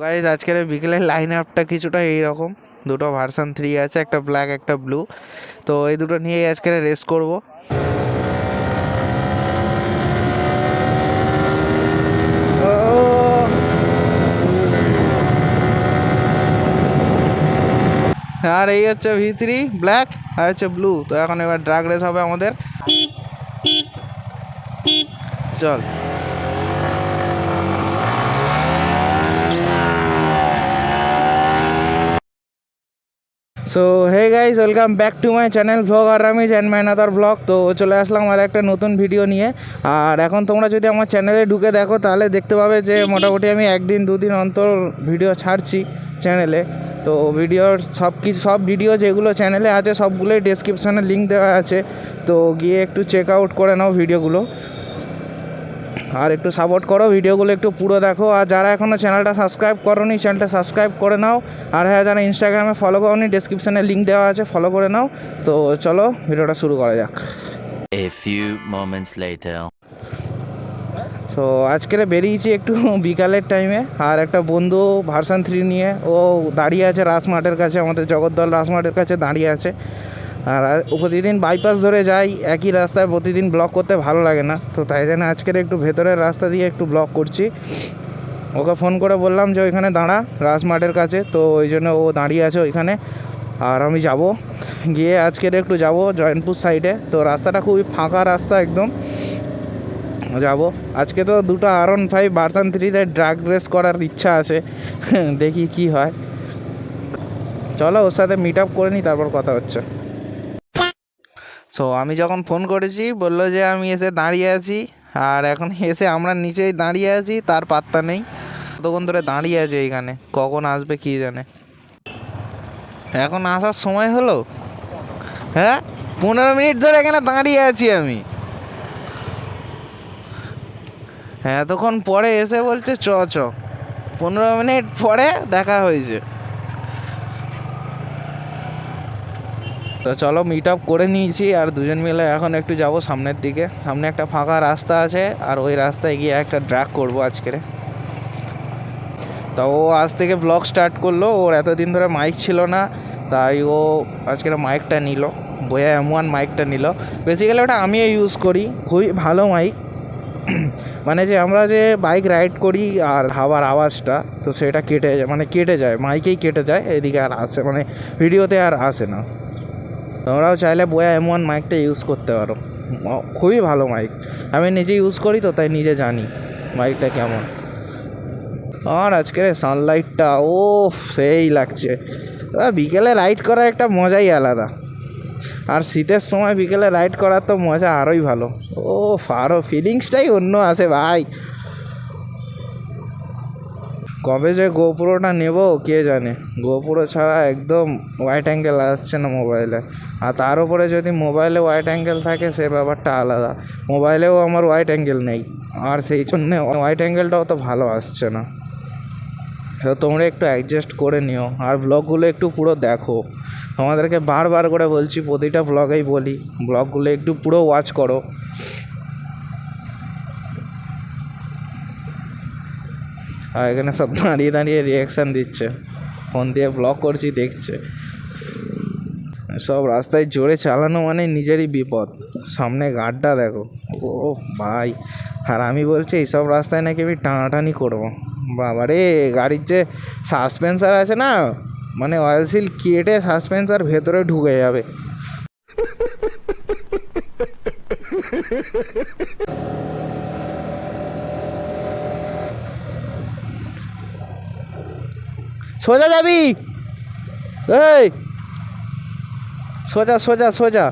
Guys আজকের বিকেলের line আপটা কিছুটা এইরকম। দুটো ভার্সন 3 আছে, একটা ব্ল্যাক একটা ব্লু। তো এই দুটো নিয়েই আজকের রেস করব। আর এই হচ্ছে V3 ব্ল্যাক, আর হচ্ছে ব্লু। তো এখন এবার ড্রাগ রেস হবে আমাদের। চল। So hey guys, welcome back to my channel vlogger Ramiz and my other blog. তো চলে আসলাম আর একটা নতুন ভিডিও নিয়ে। আর এখন তোমরা যদি আমার চ্যানেলে ঢুকে দেখো তাহলে দেখতে পাবে যে মোটামুটি আমি একদিন দুদিন অন্তর ভিডিও ছাড়ছি চ্যানেলে। তো ভিডিওর সব ভিডিও যেগুলো চ্যানেলে আছে সবগুলোই ডেসক্রিপশানে লিঙ্ক দেওয়া আছে। তো গিয়ে একটু চেক আউট করে নাও ভিডিওগুলো, আর একটু সাপোর্ট করো, ভিডিওগুলো একটু পুরো দেখো। আর যারা এখনও চ্যানেলটা সাবস্ক্রাইব করোনি চ্যানেলটা সাবস্ক্রাইব করে নাও। আর হ্যাঁ, যারা ইনস্টাগ্রামে ফলো করোনি ডেসক্রিপশানে লিঙ্ক দেওয়া আছে, ফলো করে নাও। তো চলো ভিডিওটা শুরু করা যাক। A few moments later. তো আজকের বেরিয়েছি একটু বিকালের টাইমে। আর একটা বন্ধু ভার্সন 3 নিয়ে ও দাঁড়িয়ে আছে রাসমার্টের কাছে, আমাদের জগদ্দল রাসমার্টের কাছে দাঁড়িয়ে আছে। আর প্রতিদিন বাইপাস ধরে যাই, একই রাস্তায় প্রতিদিন ব্লগ করতে ভালো লাগে না। তো তাই জন্য আজকের একটু ভেতরের রাস্তা দিয়ে একটু ব্লগ করছি। ওকে ফোন করে বললাম যে ওইখানে দাঁড়া রাসমার্টের কাছে, তো ওই জন্য ও দাঁড়িয়ে আছে ওইখানে। আর আমি যাব গিয়ে আজকের একটু যাব জয়নপুর সাইডে। তো রাস্তাটা খুবই ফাঁকা রাস্তা একদম। যাব আজকে। তো দুটো R15 ভার্সন 3-তে ড্রাগ রেস করার ইচ্ছা আছে, দেখি কি হয়। চলো ওর সাথে মিট আপ করে নিই, তারপর কথা হচ্ছে। সো আমি যখন ফোন করেছি বললো যে আমি এসে দাঁড়িয়ে আছি। আর এখন এসে আমরা নিচেই দাঁড়িয়ে আছি, তার পাত্তা নেই। কতক্ষণ ধরে দাঁড়িয়ে আছে এইখানে, কখন আসবে কি জানে। এখন আসার সময় হলো? হ্যাঁ, 15 মিনিট ধরে এখানে দাঁড়িয়ে আছি আমি। হ্যাঁ, এতক্ষণ পরে এসে বলছে চ 15 মিনিট পরে দেখা হয়েছে। তো চলো মিট আপ করে নিয়েছি, আর দুজন মিলে এখন একটু যাব সামনের দিকে। সামনে একটা ফাঁকা রাস্তা আছে, আর ওই রাস্তায় গিয়ে একটা ড্রাগ করবো আজকের। তা ও আজ থেকে ব্লগ স্টার্ট করলো। ওর এতদিন ধরে মাইক ছিল না, তাই ও আজকের মাইকটা নিল, বোয়া M1 মাইকটা নিল। বেসিক্যালি ওটা আমিও ইউজ করি, খুবই ভালো মাইক। মানে যে আমরা যে বাইক রাইড করি আর হাওয়ার আওয়াজটা, তো সেটা কেটে যায় মাইকেই কেটে যায়, এদিকে আর আসে মানে ভিডিওতে আর আসে না। তোমরাও চাইলে বোয়া M1 মাইকটা ইউজ করতে পারো, খুবই ভালো মাইক। আমি নিজে ইউজ করি, তো তাই নিজে জানি মাইকটা কেমন। আর আজকের সানলাইটটা ও সেই লাগছে। বিকেলে রাইড করার একটা মজাই আলাদা। আর শীতের সময় বিকেলে রাইড করার তো মজা আরোই ভালো। ও আরও ফিলিংসটাই অন্য আসে ভাই। কবে যে গোপ্রোটা নেব কে জানে। গোপ্রো ছাড়া একদম ওয়াইড অ্যাঙ্গেল আসছে না মোবাইলে। আর তার উপরে যদি মোবাইলে ওয়াইড অ্যাঙ্গেল থাকে সে ব্যাপারটা আলাদা। মোবাইলেও আমার ওয়াইড অ্যাঙ্গেল নেই, আর সেই জন্যে ওয়াইড অ্যাঙ্গেলটাও তো ভালো আসছে না। তো তোমরা একটু অ্যাডজাস্ট করে নিও, আর ব্লগগুলো একটু পুরো দেখো। তোমাদেরকে বারবার করে বলছি, প্রতিটা ব্লগেই বলি, ব্লগগুলো একটু পুরো ওয়াচ করো। আর এখানে সব দাঁড়িয়ে দাঁড়িয়ে রিয়াকশান দিচ্ছে, ফোন দিয়ে ব্লগ করছি দেখছে। সব রাস্তায় জোরে চালানো মানে নিজেরই বিপদ। সামনে গাড়টা দেখো, ও ভাই। আর আমি বলছি এইসব রাস্তায় নাকি আমি টানাটানি করবো। বাবারে, গাড়ির যে সাসপেন্সার আছে না, মানে অয়েল সিল কেটে সাসপেন্সার ভেতরে ঢুকে যাবে। সোজা যাবি? এই সোজা সোজা সোজা।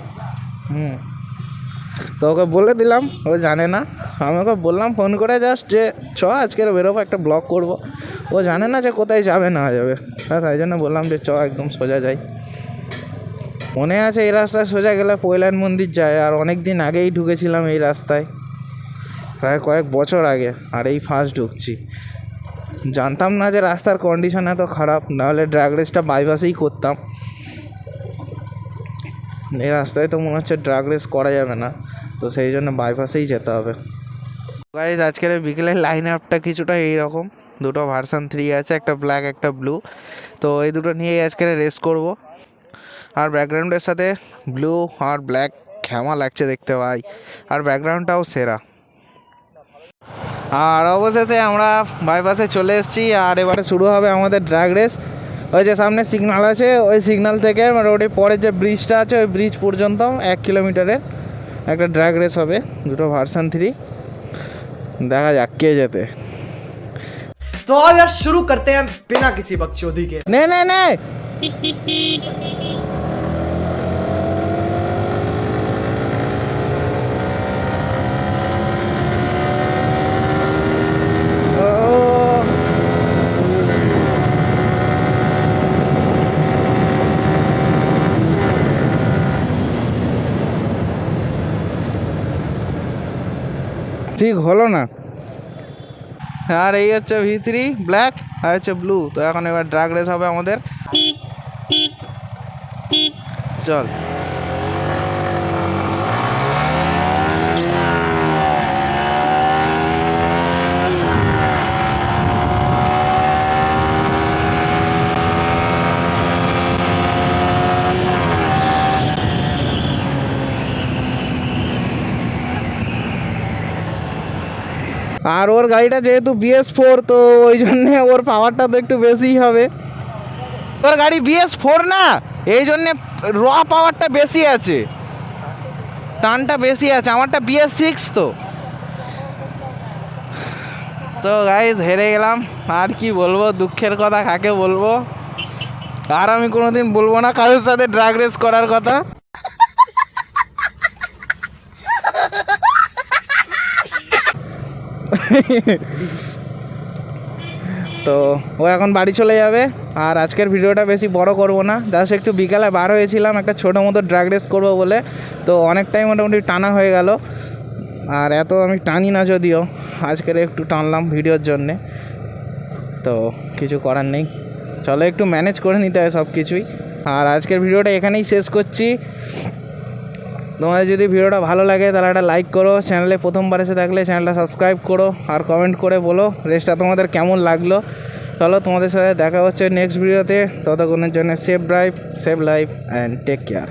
তো ওকে বলে দিলাম, ও জানে না। আমি ওকে বললাম ফোন করে জাস্ট যে আজকের বেরোবো, একটা ব্লগ করব। ও জানে না যে কোথায় যাবে না যাবে। হ্যাঁ, তাই জন্য বললাম যে একদম সোজা যাই। মনে আছে এই রাস্তায় সোজা গেলে পৈলান মন্দির যায়, আর অনেক দিন আগেই ঢুকেছিলাম এই রাস্তায়, প্রায় কয়েক বছর আগে। আর এই ফার্স্ট ঢুকছি, জানতাম না যে রাস্তার কন্ডিশন এত খারাপ, নাহলে ড্রাগ রেসটা বাইপাসেই করতাম। এই রাস্তায় তো মনে হচ্ছে ড্রাগ রেস করা যাবে না, তো সেই জন্য বাইপাসেই যেতে হবে। গাইজ আজকের বিকেলের লাইন আপটা কিছুটা এইরকম। দুটো ভার্সন 3 আছে, একটা ব্ল্যাক একটা ব্লু। তো এই দুটো নিয়েই আজকে রেস করব। আর ব্যাকগ্রাউন্ডের সাথে ব্লু আর ব্ল্যাক ঘ্যামা লাগছে দেখতে ভাই, আর ব্যাকগ্রাউন্ডটাও সেরা। আর অবশেষে আমরা বাইপাসে চলে এসেছি, আর এবারে শুরু হবে আমাদের ড্র্যাগ রেস। ওই যে সামনে সিগনাল আছে, ওই সিগনাল থেকে মোটামুটি পরের যে ব্রিজটা আছে ওই ব্রিজ পর্যন্ত 1 কিলোমিটারের একটা ড্র্যাগ রেস হবে, দুটো ভার্সন 3। দেখা যাক কে যেতে। तो आओ यार शुरू करते हैं बिना किसी बकचोदी के। নে নে নে ঠিক হলো না। আর এই হচ্ছে V3 ব্ল্যাক, আর হচ্ছে ব্লু। তো এখন এবার ড্রাগ রেস হবে আমাদের। চল আর ওর গাড়িটা যেহেতু BS4, তো ওই জন্যে ওর পাওয়ারটা তো একটু বেশিই হবে। ওর গাড়ি BS4 না, এই জন্যে র পাওয়ারটা বেশি আছে, টানটা বেশি আছে। আমারটা BS6 তো। তো গাইজ হেরে গেলাম, আর কি বলবো, দুঃখের কথা কাকে বলবো। আর আমি কোনোদিন বলবো না কারোর সাথে ড্রাগ রেস করার কথা। তো ও এখন বাড়ি চলে যাবে। আর আজকের ভিডিওটা বেশি বড় করব না, জাস্ট একটু বিকালে বার হয়েছিলাম একটা ছোটো মতো ড্রাগ রেস করবো বলে। তো অনেকটাই মোটামুটি টানা হয়ে গেল, আর এত আমি টানি না যদিও, আজকের একটু টানলাম ভিডিওর জন্যে। তো কিছু করার নেই, চলো একটু ম্যানেজ করে নিতে হয় সব কিছুই। আর আজকের ভিডিওটা এখানেই শেষ করছি। তোমাদের যদি ভিডিওটা ভালো লাগে তাহলে একটা লাইক করো, চ্যানেলে প্রথমবার এসে থাকলে চ্যানেলটা সাবস্ক্রাইব করো, আর কমেন্ট করে বলো রেসটা তোমাদের কেমন লাগলো। চলো তোমাদের সাথে দেখা হচ্ছে নেক্সট ভিডিওতে, ততক্ষণের জন্য save drive, save life and take care.